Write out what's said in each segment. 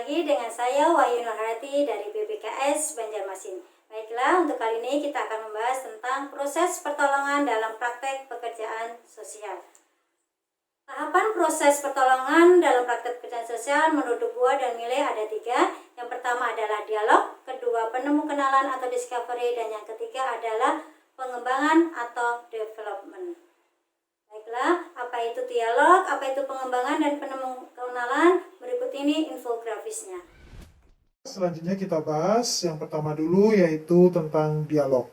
lagi dengan saya Wahyu Nurhati dari BPKS Banjarmasin. Baiklah, untuk kali ini kita akan membahas tentang proses pertolongan dalam praktek pekerjaan sosial. Tahapan proses pertolongan dalam praktek pekerjaan sosial menurut Dubois dan Millet ada 3. Yang pertama adalah dialog, kedua penemu kenalan atau discovery, dan yang ketiga adalah pengembangan atau development. Baiklah, apa itu dialog, apa itu pengembangan dan penemu kenalan? Berikut ini infografisnya. Selanjutnya kita bahas yang pertama dulu, yaitu tentang dialog.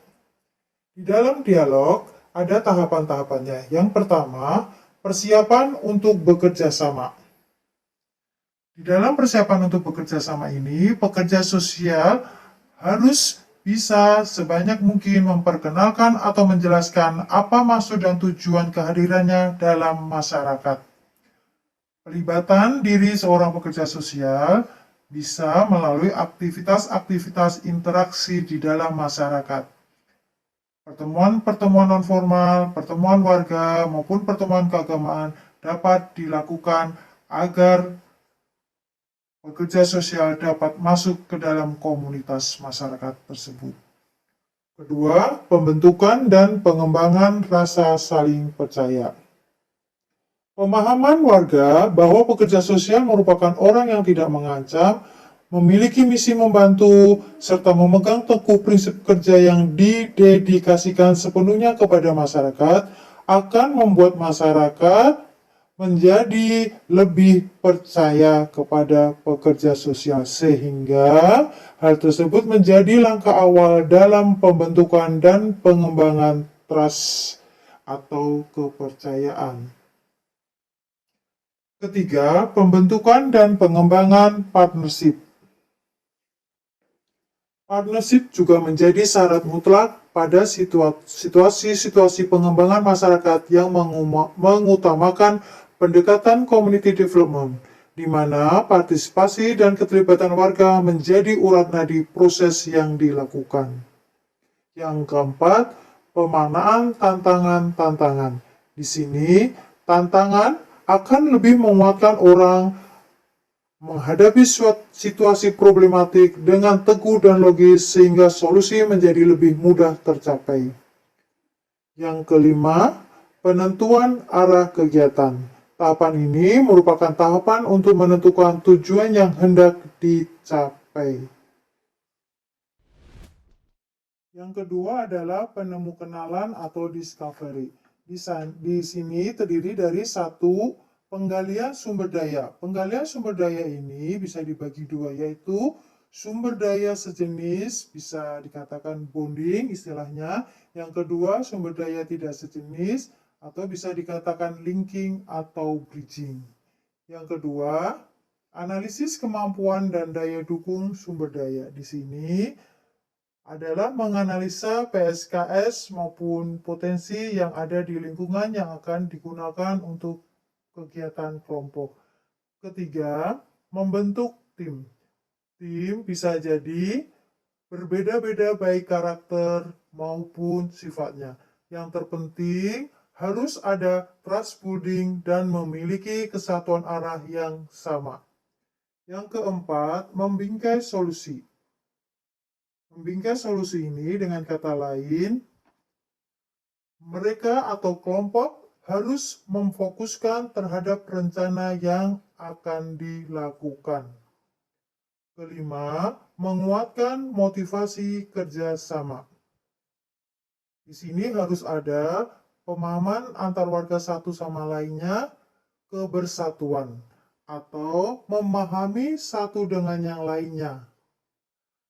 Di dalam dialog ada tahapan-tahapannya. Yang pertama, persiapan untuk bekerja sama. Di dalam persiapan untuk bekerja sama ini, pekerja sosial harus bisa sebanyak mungkin memperkenalkan atau menjelaskan apa maksud dan tujuan kehadirannya dalam masyarakat. Pelibatan diri seorang pekerja sosial bisa melalui aktivitas-aktivitas interaksi di dalam masyarakat. Pertemuan-pertemuan nonformal, pertemuan warga, maupun pertemuan keagamaan dapat dilakukan agar pekerja sosial dapat masuk ke dalam komunitas masyarakat tersebut. Kedua, pembentukan dan pengembangan rasa saling percaya. Pemahaman warga bahwa pekerja sosial merupakan orang yang tidak mengancam, memiliki misi membantu, serta memegang teguh prinsip kerja yang didedikasikan sepenuhnya kepada masyarakat, akan membuat masyarakat menjadi lebih percaya kepada pekerja sosial, sehingga hal tersebut menjadi langkah awal dalam pembentukan dan pengembangan trust atau kepercayaan. Ketiga, pembentukan dan pengembangan partnership. Partnership juga menjadi syarat mutlak pada situasi-situasi pengembangan masyarakat yang mengutamakan pendekatan community development, di mana partisipasi dan keterlibatan warga menjadi urat nadi proses yang dilakukan. Yang keempat, pemaknaan tantangan-tantangan. Di sini, tantangan akan lebih menguatkan orang menghadapi situasi problematik dengan teguh dan logis sehingga solusi menjadi lebih mudah tercapai. Yang kelima, penentuan arah kegiatan. Tahapan ini merupakan tahapan untuk menentukan tujuan yang hendak dicapai. Yang kedua adalah penemu kenalan atau discovery. Di sini terdiri dari satu, penggalian sumber daya. Penggalian sumber daya ini bisa dibagi dua, yaitu sumber daya sejenis, bisa dikatakan bonding istilahnya. Yang kedua, sumber daya tidak sejenis, atau bisa dikatakan linking atau bridging. Yang kedua, analisis kemampuan dan daya dukung sumber daya. Di sini adalah menganalisa PSKS maupun potensi yang ada di lingkungan yang akan digunakan untuk kegiatan kelompok. Ketiga, membentuk tim. Tim bisa jadi berbeda-beda baik karakter maupun sifatnya. Yang terpenting harus ada trust building dan memiliki kesatuan arah yang sama. Yang keempat, membingkai solusi. Membingkai solusi ini dengan kata lain, mereka atau kelompok harus memfokuskan terhadap rencana yang akan dilakukan. Kelima, menguatkan motivasi kerjasama. Di sini harus ada pemahaman antar warga satu sama lainnya, kebersatuan, atau memahami satu dengan yang lainnya.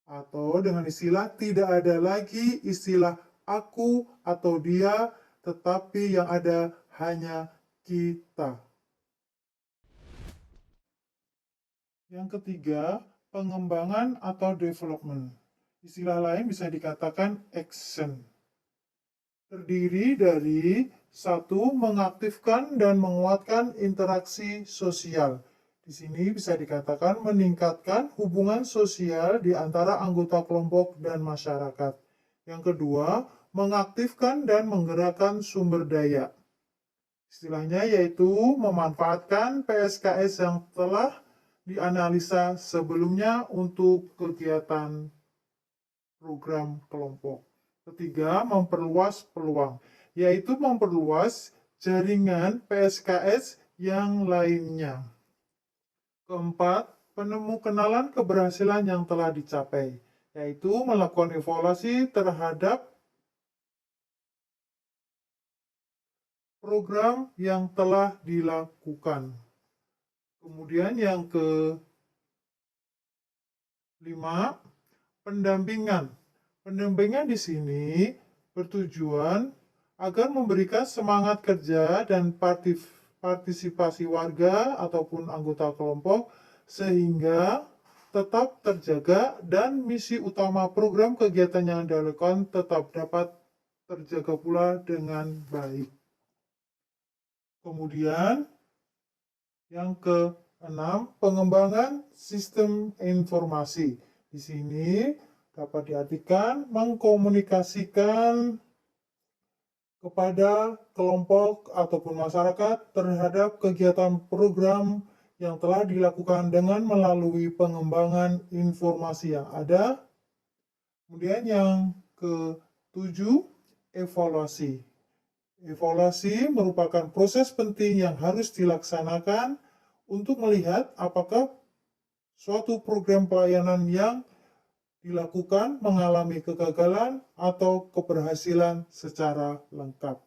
Atau dengan istilah, tidak ada lagi istilah aku atau dia, tetapi yang ada hanya kita. Yang ketiga, pengembangan atau development. Istilah lain bisa dikatakan action. Terdiri dari satu, mengaktifkan dan menguatkan interaksi sosial. Di sini bisa dikatakan meningkatkan hubungan sosial di antara anggota kelompok dan masyarakat. Yang kedua, mengaktifkan dan menggerakkan sumber daya. Istilahnya yaitu memanfaatkan PSKS yang telah dianalisa sebelumnya untuk kegiatan program kelompok. Ketiga, memperluas peluang, yaitu memperluas jaringan PSKS yang lainnya. Keempat, kenalan keberhasilan yang telah dicapai, yaitu melakukan evaluasi terhadap program yang telah dilakukan. Kemudian yang kelima, pendampingan. Pendampingan di sini bertujuan agar memberikan semangat kerja dan partisipasi warga ataupun anggota kelompok sehingga tetap terjaga dan misi utama program kegiatan yang dilakukan tetap dapat terjaga pula dengan baik. Kemudian yang keenam, pengembangan sistem informasi. Di sini dapat diartikan mengkomunikasikan kepada kelompok ataupun masyarakat terhadap kegiatan program yang telah dilakukan dengan melalui pengembangan informasi yang ada. Kemudian yang ketujuh, evaluasi. Evaluasi merupakan proses penting yang harus dilaksanakan untuk melihat apakah suatu program pelayanan yang dilakukan mengalami kegagalan atau keberhasilan secara lengkap.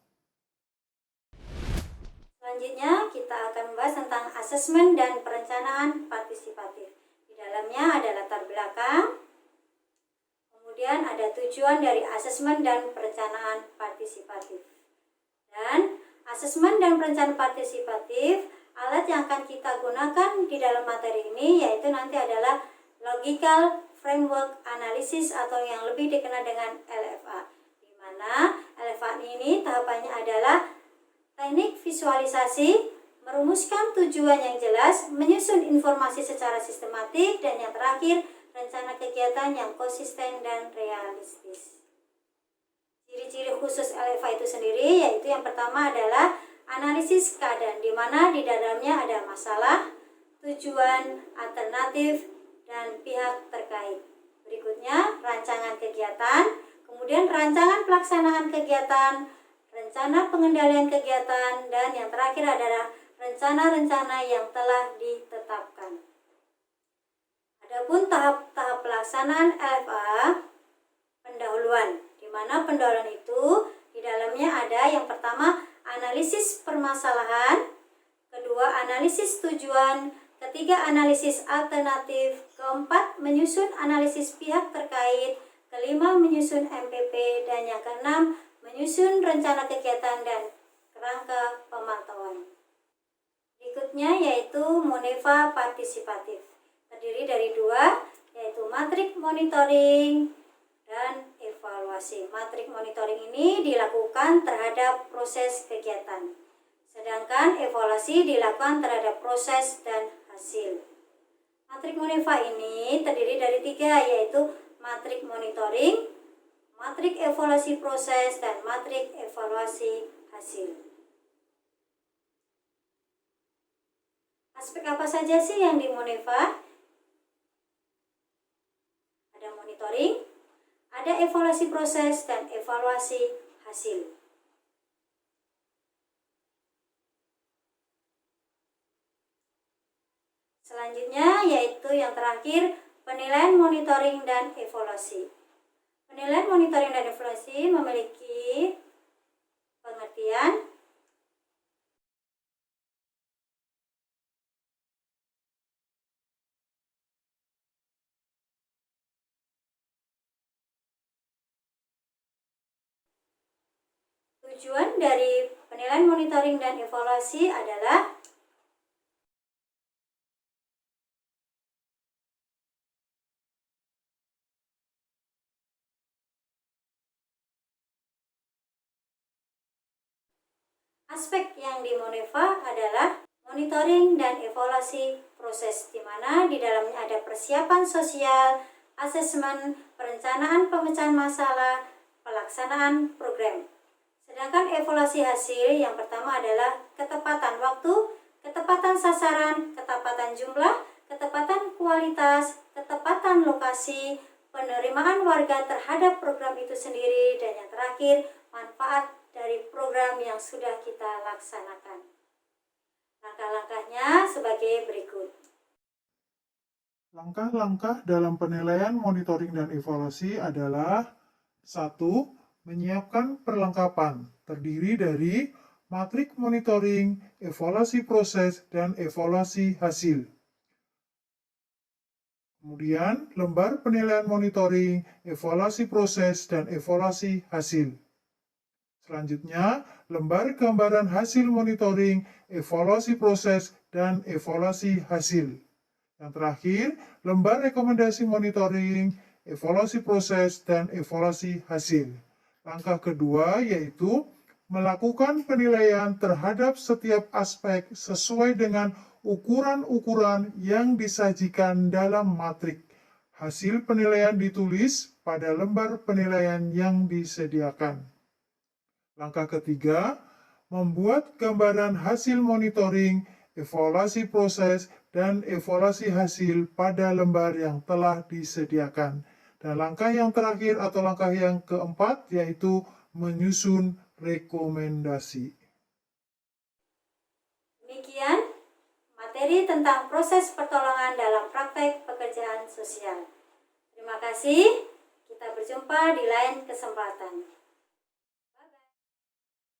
Selanjutnya kita akan membahas tentang asesmen dan perencanaan partisipatif. Di dalamnya ada latar belakang, kemudian ada tujuan dari asesmen dan perencanaan partisipatif. Dan asesmen dan perencanaan partisipatif, alat yang akan kita gunakan di dalam materi ini yaitu nanti adalah Logical Framework Analysis atau yang lebih dikenal dengan LFA, di mana LFA ini tahapannya adalah teknik visualisasi, merumuskan tujuan yang jelas, menyusun informasi secara sistematik, dan yang terakhir rencana kegiatan yang konsisten dan realistis. Ciri-ciri khusus LFA itu sendiri yaitu yang pertama adalah analisis keadaan, di mana di dalamnya ada masalah, tujuan, alternatif, dan pihak terkait. Berikutnya rancangan kegiatan, kemudian rancangan pelaksanaan kegiatan, rencana pengendalian kegiatan, dan yang terakhir adalah rencana-rencana yang telah ditetapkan. Adapun tahap-tahap pelaksanaan LFA, pendahuluan, di mana pendahuluan itu di dalamnya ada yang pertama analisis permasalahan, kedua analisis tujuan, ketiga analisis alternatif, keempat menyusun analisis pihak terkait, kelima menyusun MPP, dan yang keenam menyusun rencana kegiatan dan kerangka pemantauan. Berikutnya yaitu Moneva partisipatif, terdiri dari dua, yaitu matrik monitoring dan evaluasi. Matrik monitoring ini dilakukan terhadap proses kegiatan, sedangkan evaluasi dilakukan terhadap proses dan hasil. Matrik Moneva ini terdiri dari tiga, yaitu matrik monitoring, matrik evaluasi proses, dan matrik evaluasi hasil. Aspek apa saja sih yang di Moneva? Ada monitoring, ada evaluasi proses, dan evaluasi hasil. Selanjutnya yaitu yang terakhir, penilaian monitoring dan evaluasi. Penilaian monitoring dan evaluasi memiliki pengertian tujuan dari penilaian monitoring dan evaluasi adalah aspek yang di Moneva adalah monitoring dan evaluasi proses, di mana di dalamnya ada persiapan sosial, asesmen, perencanaan pemecahan masalah, pelaksanaan program. Sedangkan evaluasi hasil yang pertama adalah ketepatan waktu, ketepatan sasaran, ketepatan jumlah, ketepatan kualitas, ketepatan lokasi, penerimaan warga terhadap program itu sendiri, dan yang terakhir, manfaat dari program yang sudah kita laksanakan. Langkah-langkahnya sebagai berikut. Langkah-langkah dalam penilaian, monitoring, dan evaluasi adalah 1. Menyiapkan perlengkapan, terdiri dari matrik monitoring, evaluasi proses, dan evaluasi hasil. Kemudian, lembar penilaian monitoring, evaluasi proses, dan evaluasi hasil. Selanjutnya, lembar gambaran hasil monitoring, evaluasi proses, dan evaluasi hasil. Yang terakhir, lembar rekomendasi monitoring, evaluasi proses, dan evaluasi hasil. Langkah kedua yaitu melakukan penilaian terhadap setiap aspek sesuai dengan ukuran-ukuran yang disajikan dalam matrik. Hasil penilaian ditulis pada lembar penilaian yang disediakan. Langkah ketiga, membuat gambaran hasil monitoring, evaluasi proses, dan evaluasi hasil pada lembar yang telah disediakan. Dan langkah yang terakhir atau langkah yang keempat yaitu menyusun rekomendasi. Demikian materi tentang proses pertolongan dalam praktek pekerjaan sosial. Terima kasih, kita berjumpa di lain kesempatan.